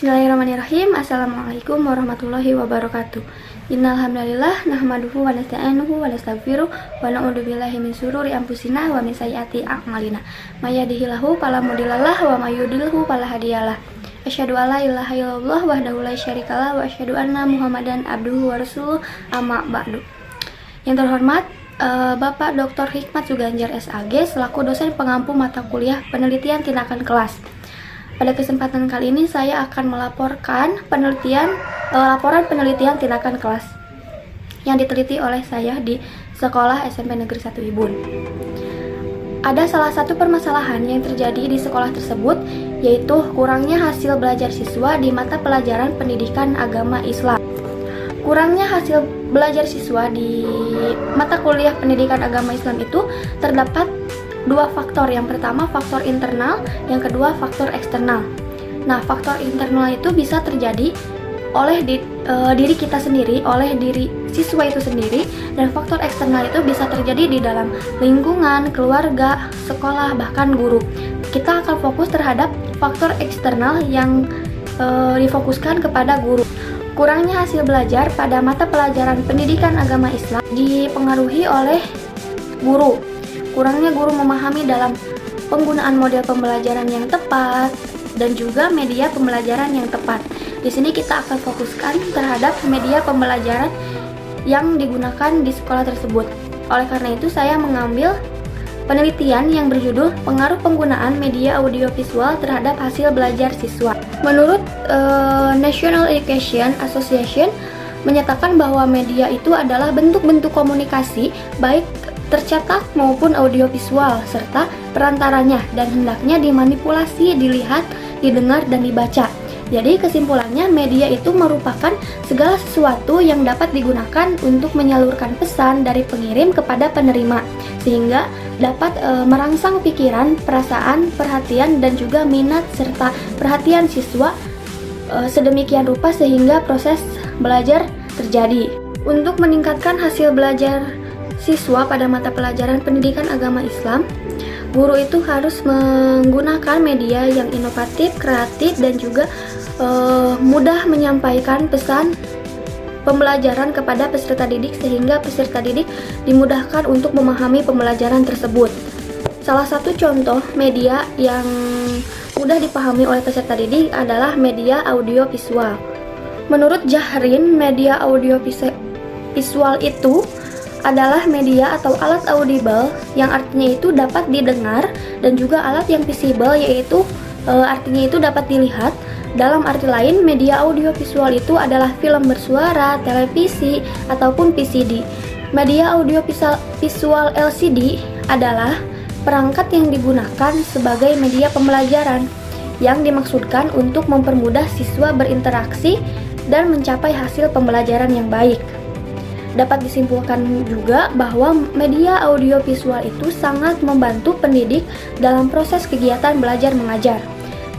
Bismillahirrahmanirrahim. Assalamualaikum warahmatullahi wabarakatuh. Innal hamdalillah nahmaduhu wa nasta'inuhu wa nastaghfiruh wa na'udzubillahi min syururi anfusina wa min sayyiati a'malina. May yahdihillahu fala mudhillalah wa may yudhlilhu fala hadiyalah. Asyhadu an la ilaha illallah wahdahu la syarikalah wa asyhadu anna Muhammadan abduhu wa rasuluh, amma ba'du. Yang terhormat Bapak Dr. Hikmat Suganjar SAG selaku dosen pengampu mata kuliah penelitian tindakan kelas. Pada kesempatan kali ini saya akan melaporkan laporan penelitian tindakan kelas yang diteliti oleh saya di Sekolah SMP Negeri 1 Ibun. Ada salah satu permasalahan yang terjadi di sekolah tersebut, yaitu kurangnya hasil belajar siswa di mata pelajaran pendidikan agama Islam. Kurangnya hasil belajar siswa di mata kuliah pendidikan agama Islam itu terdapat dua faktor. Yang pertama faktor internal, yang kedua faktor eksternal. Nah, faktor internal itu bisa terjadi oleh diri kita sendiri, oleh diri siswa itu sendiri, dan faktor eksternal itu bisa terjadi di dalam lingkungan, keluarga, sekolah, bahkan guru. Kita akan fokus terhadap faktor eksternal yang difokuskan kepada guru. Kurangnya hasil belajar pada mata pelajaran pendidikan agama Islam dipengaruhi oleh guru. Kurangnya guru memahami dalam penggunaan model pembelajaran yang tepat dan juga media pembelajaran yang tepat. Di sini kita akan fokuskan terhadap media pembelajaran yang digunakan di sekolah tersebut. Oleh karena itu, saya mengambil penelitian yang berjudul Pengaruh Penggunaan Media Audiovisual Terhadap Hasil Belajar Siswa. Menurut National Education Association menyatakan bahwa media itu adalah bentuk-bentuk komunikasi baik tercetak maupun audiovisual serta perantaranya, dan hendaknya dimanipulasi, dilihat, didengar, dan dibaca. Jadi kesimpulannya, media itu merupakan segala sesuatu yang dapat digunakan untuk menyalurkan pesan dari pengirim kepada penerima, sehingga dapat merangsang pikiran, perasaan, perhatian, dan juga minat serta perhatian siswa sedemikian rupa sehingga proses belajar terjadi. Untuk meningkatkan hasil belajar siswa pada mata pelajaran pendidikan agama Islam, guru itu harus menggunakan media yang inovatif, kreatif, dan juga mudah menyampaikan pesan pembelajaran kepada peserta didik sehingga peserta didik dimudahkan untuk memahami pembelajaran tersebut. Salah satu contoh media yang mudah dipahami oleh peserta didik adalah media audiovisual. Menurut Jahrin, media audiovisual itu adalah media atau alat audible yang artinya itu dapat didengar, dan juga alat yang visible yaitu artinya itu dapat dilihat. Dalam arti lain, media audiovisual itu adalah film bersuara, televisi, ataupun PCD. Media audiovisual LCD adalah perangkat yang digunakan sebagai media pembelajaran yang dimaksudkan untuk mempermudah siswa berinteraksi dan mencapai hasil pembelajaran yang baik. Dapat disimpulkan juga bahwa media audiovisual itu sangat membantu pendidik dalam proses kegiatan belajar mengajar.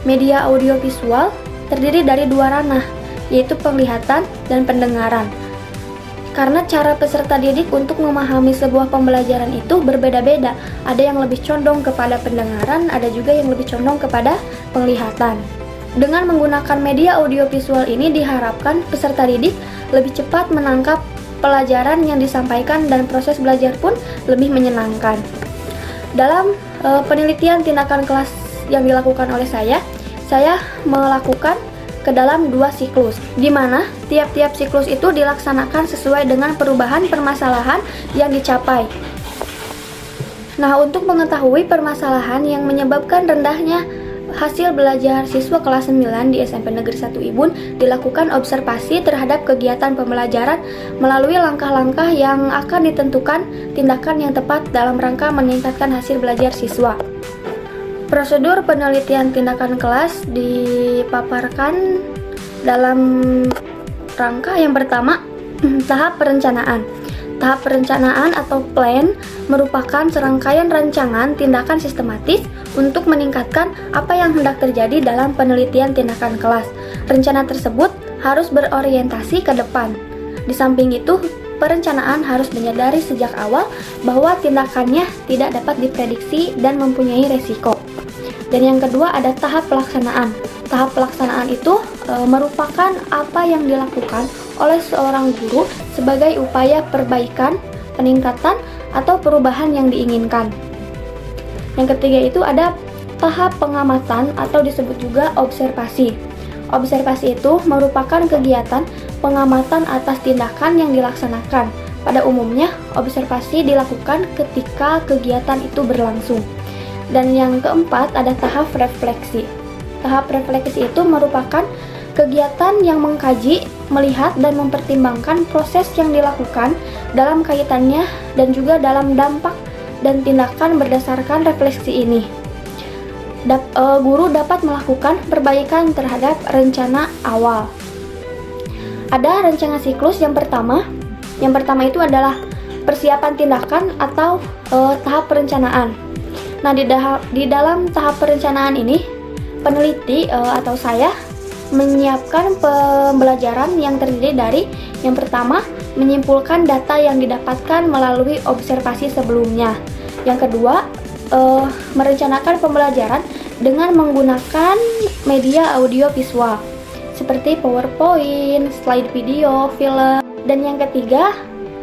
Media audiovisual terdiri dari dua ranah, yaitu penglihatan dan pendengaran. Karena cara peserta didik untuk memahami sebuah pembelajaran itu berbeda-beda. Ada yang lebih condong kepada pendengaran, ada juga yang lebih condong kepada penglihatan. Dengan menggunakan media audiovisual ini diharapkan peserta didik lebih cepat menangkap pelajaran yang disampaikan dan proses belajar pun lebih menyenangkan. Dalam penelitian tindakan kelas yang dilakukan oleh saya melakukan ke dalam dua siklus, di mana tiap-tiap siklus itu dilaksanakan sesuai dengan perubahan permasalahan yang dicapai. Nah, untuk mengetahui permasalahan yang menyebabkan rendahnya hasil belajar siswa kelas 9 di SMP Negeri 1 Ibun, dilakukan observasi terhadap kegiatan pembelajaran melalui langkah-langkah yang akan ditentukan tindakan yang tepat dalam rangka meningkatkan hasil belajar siswa. Prosedur penelitian tindakan kelas dipaparkan dalam rangka yang pertama, tahap perencanaan. Tahap perencanaan atau plan merupakan serangkaian rancangan tindakan sistematis untuk meningkatkan apa yang hendak terjadi dalam penelitian tindakan kelas. Rencana tersebut harus berorientasi ke depan. Di samping itu, perencanaan harus menyadari sejak awal bahwa tindakannya tidak dapat diprediksi dan mempunyai resiko. Dan yang kedua ada tahap pelaksanaan. Tahap pelaksanaan itu merupakan apa yang dilakukan oleh seorang guru sebagai upaya perbaikan, peningkatan, atau perubahan yang diinginkan. Yang ketiga itu ada tahap pengamatan atau disebut juga observasi. Observasi itu merupakan kegiatan pengamatan atas tindakan yang dilaksanakan. Pada umumnya, observasi dilakukan ketika kegiatan itu berlangsung. Dan yang keempat ada tahap refleksi. Tahap refleksi itu merupakan kegiatan yang mengkaji, melihat, dan mempertimbangkan proses yang dilakukan dalam kaitannya dan juga dalam dampak dan tindakan berdasarkan refleksi ini. Guru dapat melakukan perbaikan terhadap rencana awal. Ada rencana siklus yang pertama. Yang pertama itu adalah persiapan tindakan atau tahap perencanaan. Nah, di dalam tahap perencanaan ini, peneliti atau saya menyiapkan pembelajaran yang terdiri dari yang pertama, menyimpulkan data yang didapatkan melalui observasi sebelumnya. Yang kedua, merencanakan pembelajaran dengan menggunakan media audio visual seperti PowerPoint, slide video, film. Dan yang ketiga,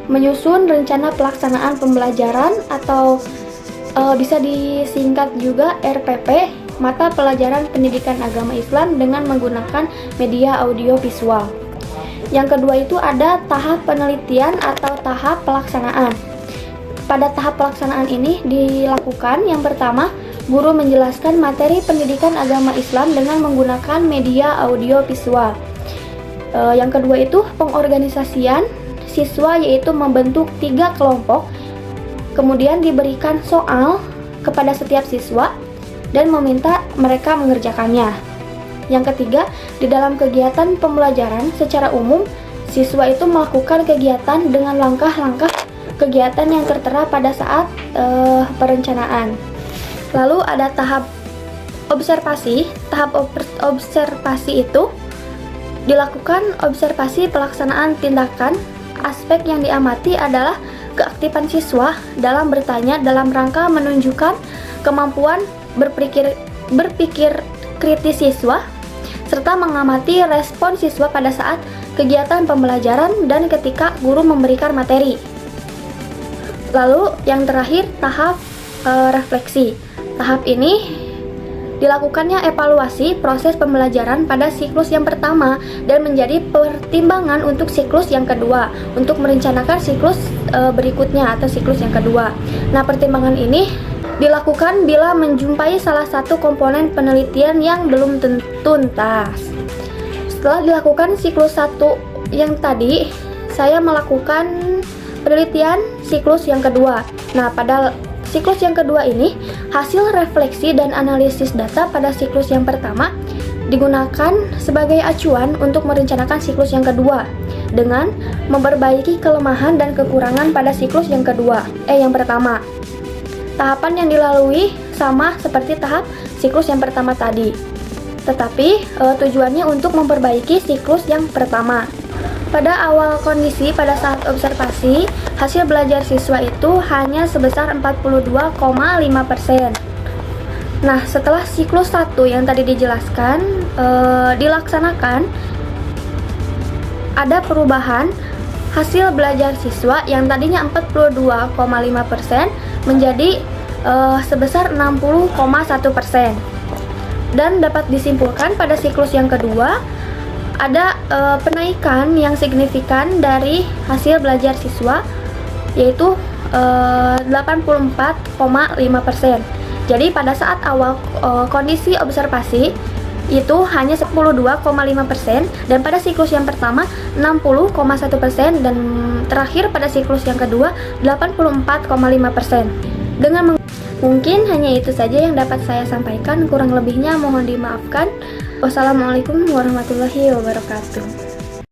menyusun rencana pelaksanaan pembelajaran atau bisa disingkat juga RPP, mata pelajaran pendidikan agama Islam dengan menggunakan media audio visual. Yang kedua itu ada tahap penelitian atau tahap pelaksanaan. Pada tahap pelaksanaan ini dilakukan yang pertama, guru menjelaskan materi pendidikan agama Islam dengan menggunakan media audio visual. Yang kedua itu pengorganisasian siswa, yaitu membentuk 3 kelompok, kemudian diberikan soal kepada setiap siswa dan meminta mereka mengerjakannya. Yang ketiga, di dalam kegiatan pembelajaran secara umum, siswa itu melakukan kegiatan dengan langkah-langkah kegiatan yang tertera pada saat perencanaan. Lalu ada tahap observasi. Tahap observasi itu dilakukan observasi pelaksanaan tindakan. Aspek yang diamati adalah keaktifan siswa dalam bertanya dalam rangka menunjukkan kemampuan berpikir kritis siswa, serta mengamati respon siswa pada saat kegiatan pembelajaran dan ketika guru memberikan materi. Lalu yang terakhir tahap refleksi. Tahap ini dilakukannya evaluasi proses pembelajaran pada siklus yang pertama dan menjadi pertimbangan untuk siklus yang kedua untuk merencanakan siklus berikutnya atau siklus yang kedua. Nah, pertimbangan ini dilakukan bila menjumpai salah satu komponen penelitian yang belum tuntas. Setelah dilakukan siklus 1 yang tadi, saya melakukan penelitian siklus yang kedua. Nah, pada siklus yang kedua ini, hasil refleksi dan analisis data pada siklus yang pertama digunakan sebagai acuan untuk merencanakan siklus yang kedua dengan memperbaiki kelemahan dan kekurangan pada siklus yang pertama. Tahapan yang dilalui sama seperti tahap siklus yang pertama tadi, tetapi tujuannya untuk memperbaiki siklus yang pertama. Pada awal kondisi pada saat observasi, hasil belajar siswa itu hanya sebesar 42,5%. Nah, setelah siklus 1 yang tadi dijelaskan dilaksanakan, ada perubahan hasil belajar siswa yang tadinya 42,5% menjadi sebesar 60,1%. Dan dapat disimpulkan pada siklus yang kedua, ada penaikan yang signifikan dari hasil belajar siswa, yaitu 84,5%. Jadi pada saat awal kondisi observasi itu hanya 12,5% dan pada siklus yang pertama 60,1% dan terakhir pada siklus yang kedua 84,5%. Mungkin hanya itu saja yang dapat saya sampaikan, kurang lebihnya mohon dimaafkan. Wassalamualaikum warahmatullahi wabarakatuh.